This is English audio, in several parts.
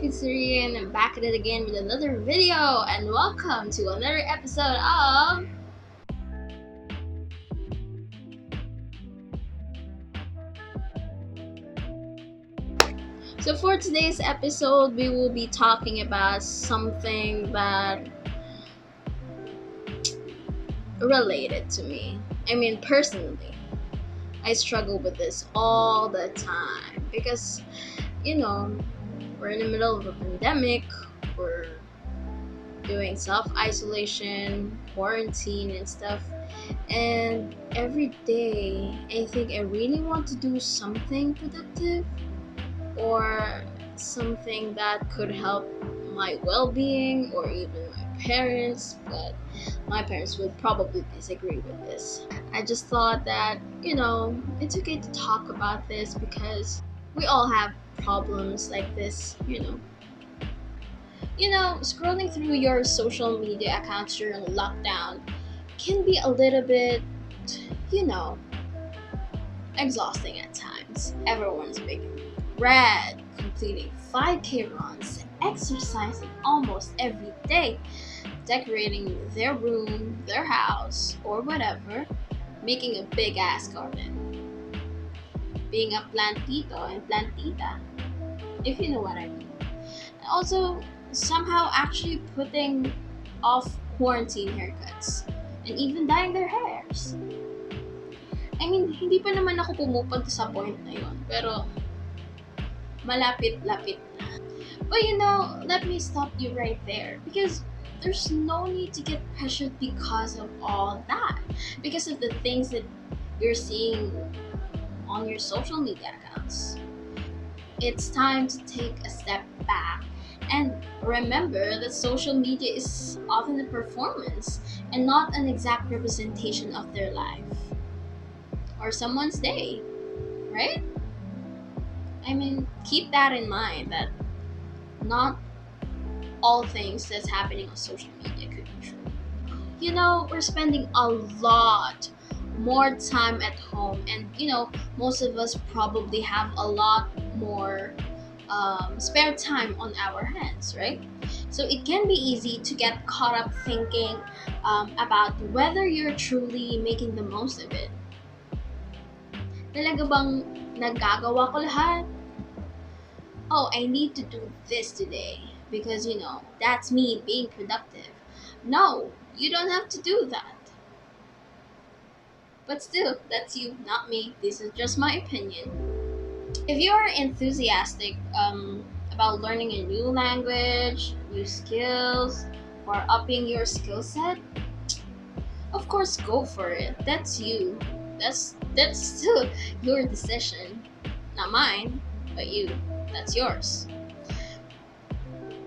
it's Rian. I'm back at it again with another video, and welcome to another episode of. So, for today's episode, we will be talking about something that related to me. I mean, personally, I struggle with this all the time because, you know, we're in the middle of a pandemic, we're doing self-isolation, quarantine and stuff. And every day I think I really want to do something productive or something that could help my well-being or even my parents, but my parents would probably disagree with this. I just thought that, it's okay to talk about this because we all have problems like this. Scrolling through your social media accounts during lockdown can be a little bit, you know, exhausting at times. Everyone's making bread, completing 5K runs, exercising almost every day, decorating their room, their house, or whatever, making a big ass garden, being a plantito and plantita, if you know what I mean. Also, somehow actually putting off quarantine haircuts and even dyeing their hairs. I mean, hindi pa naman ako pumupunta sa point na yun, pero malapit-lapit na. But let me stop you right there because there's no need to get pressured because of all that. Because of the things that you're seeing on your social media accounts. It's time to take a step back and remember that social media is often a performance and not an exact representation of their life or someone's day, right? I mean, keep that in mind that not all things that's happening on social media could be true. We're spending a lot more time at home, and most of us probably have a lot more spare time on our hands, right? So it can be easy to get caught up thinking about whether you're truly making the most of it. Talaga bang nagagawa ko lahat? Oh, I need to do this today because that's me being productive. No, you don't have to do that. But still, that's you, not me. This is just my opinion. If you are enthusiastic about learning a new language, new skills, or upping your skill set, of course go for it. That's you. That's still your decision. Not mine, but you. That's yours.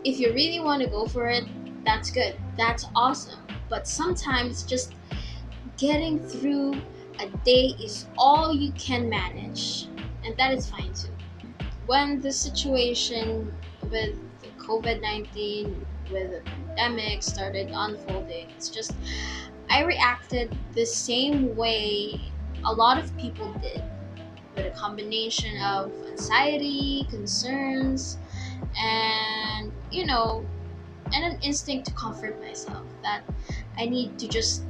If you really want to go for it, that's good. That's awesome. But sometimes just getting through a day is all you can manage, and that is fine too. When the situation with COVID-19, with the pandemic started unfolding, it's just I reacted the same way a lot of people did, with a combination of anxiety, concerns, and and an instinct to comfort myself that I need to just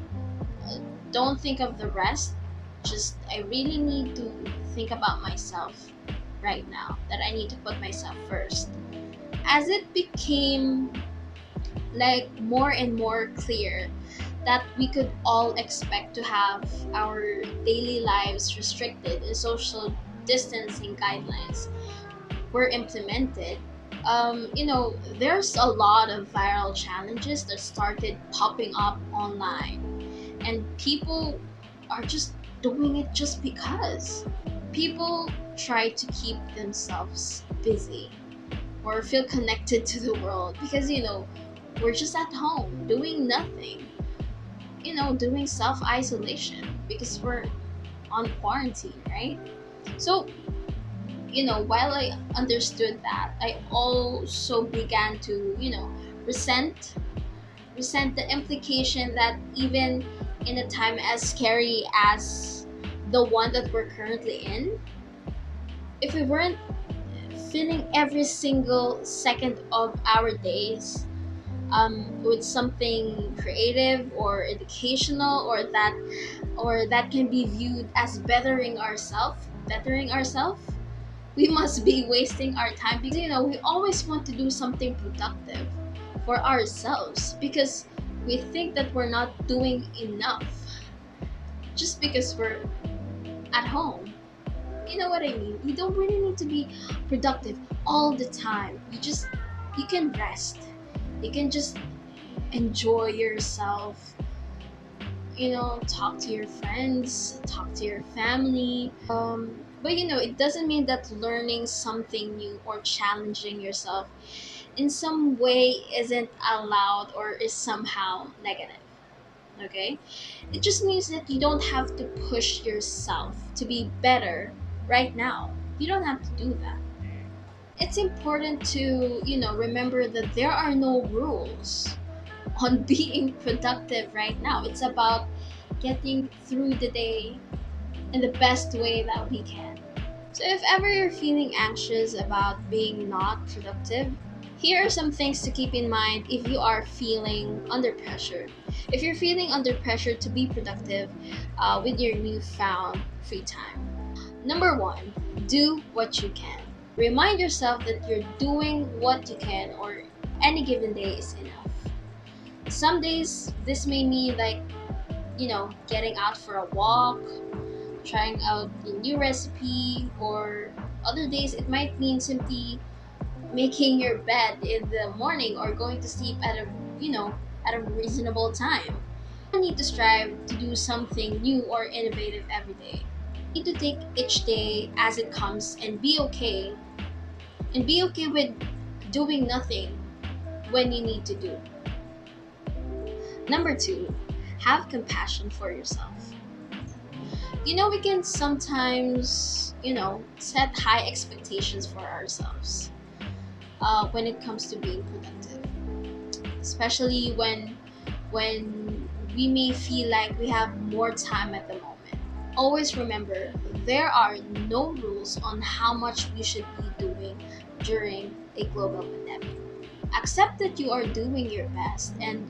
don't think of the rest. Just I really need to think about myself right now, that I need to put myself first. As it became like more and more clear that we could all expect to have our daily lives restricted and social distancing guidelines were implemented, there's a lot of viral challenges that started popping up online, and people are just doing it just because. People try to keep themselves busy or feel connected to the world because we're just at home doing nothing, doing self-isolation because we're on quarantine, right? So while I understood that, I also began to resent resent the implication that even in a time as scary as the one that we're currently in, if we weren't filling every single second of our days with something creative or educational, or that can be viewed as bettering ourselves, we must be wasting our time, because we always want to do something productive for ourselves, because we think that we're not doing enough just because we're at home. You know what I mean? You don't really need to be productive all the time. You can rest. You can just enjoy yourself. Talk to your friends, talk to your family. But it doesn't mean that learning something new or challenging yourself in some way isn't allowed or is somehow negative. Okay? It just means that you don't have to push yourself to be better right now. You don't have to do that. It's important to, remember that there are no rules on being productive right now. It's about getting through the day in the best way that we can. So if ever you're feeling anxious about being not productive, here are some things to keep in mind if you are feeling under pressure. If you're feeling under pressure to be productive with your newfound free time. Number one, do what you can. Remind yourself that you're doing what you can, or any given day is enough. Some days, this may mean like, getting out for a walk, trying out a new recipe, or other days it might mean simply making your bed in the morning or going to sleep at a reasonable time. You need to strive to do something new or innovative every day. You need to take each day as it comes and be okay with doing nothing when you need to do. Number two, have compassion for yourself. We can sometimes, set high expectations for ourselves when it comes to being productive, especially when we may feel like we have more time at the moment. Always remember, there are no rules on how much we should be doing during a global pandemic. Accept that you are doing your best, and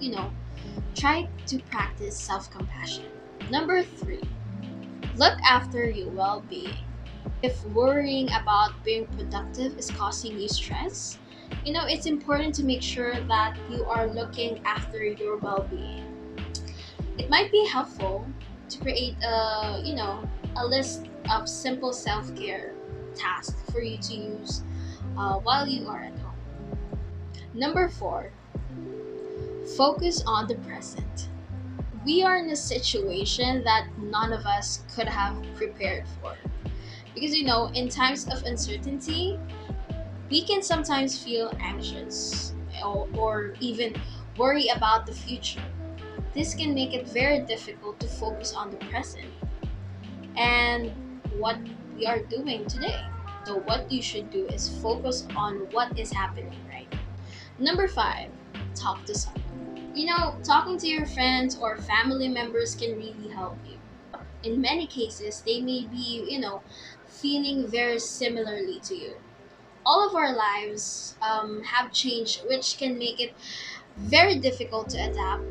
try to practice self-compassion. Number three, look after your well-being. If worrying about being productive is causing you stress, it's important to make sure that you are looking after your well-being. It might be helpful to create a list of simple self-care tasks for you to use while you are at home. Number four, focus on the present. We are in a situation that none of us could have prepared for. Because in times of uncertainty, we can sometimes feel anxious or even worry about the future. This can make it very difficult to focus on the present and what we are doing today. So, what you should do is focus on what is happening right now. Number five, talk to someone. Talking to your friends or family members can really help you. In many cases, they may be, feeling very similarly to you. All of our lives have changed, which can make it very difficult to adapt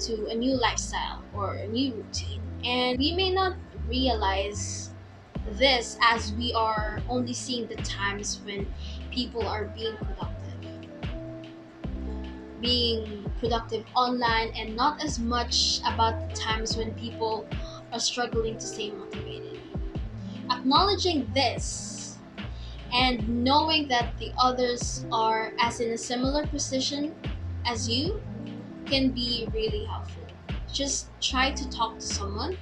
to a new lifestyle or a new routine. And we may not realize this as we are only seeing the times when people are being productive online, and not as much about the times when people are struggling to stay motivated. Acknowledging this and knowing that the others are as in a similar position as you can be really helpful. Just try to talk to someone,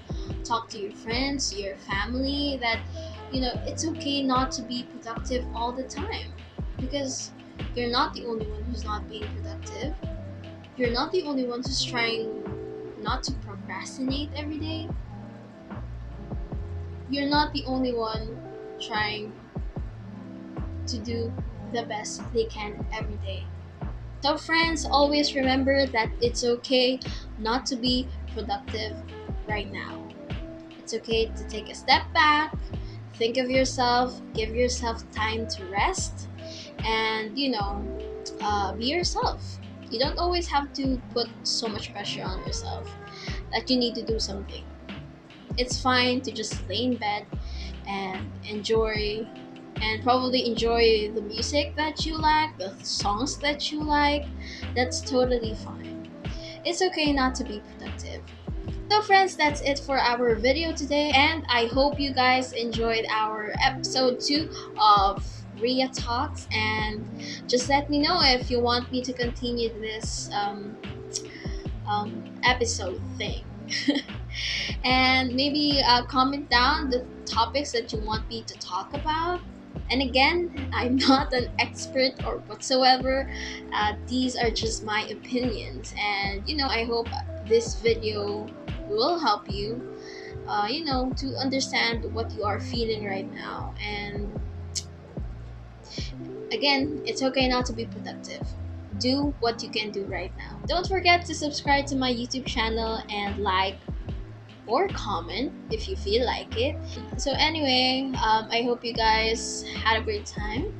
talk to your friends, your family, that it's okay not to be productive all the time, because you're not the only one who's not being productive. You're not the only one who's trying not to procrastinate every day. You're not the only one trying to do the best they can every day. So, friends, always remember that it's okay not to be productive right now. It's okay to take a step back, think of yourself, give yourself time to rest, and be yourself. You don't always have to put so much pressure on yourself that you need to do something. It's fine to just lay in bed and enjoy, and probably enjoy the music that you like, the songs that you like. That's totally fine. It's okay not to be productive. So friends, that's it for our video today, and I hope you guys enjoyed our episode 2 of Ria Talks, and just let me know if you want me to continue this episode thing. And maybe comment down the topics that you want me to talk about. And again, I'm not an expert or whatsoever. These are just my opinions, and I hope this video will help you, to understand what you are feeling right now. And again, it's okay not to be productive. Do what you can do right now. Don't forget to subscribe to my YouTube channel and like or comment if you feel like it. So anyway, I hope you guys had a great time,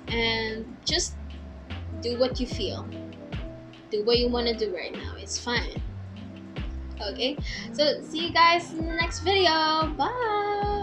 and just do what you feel. Do what you want to do right now. It's fine. Okay, so see you guys in the next video. Bye.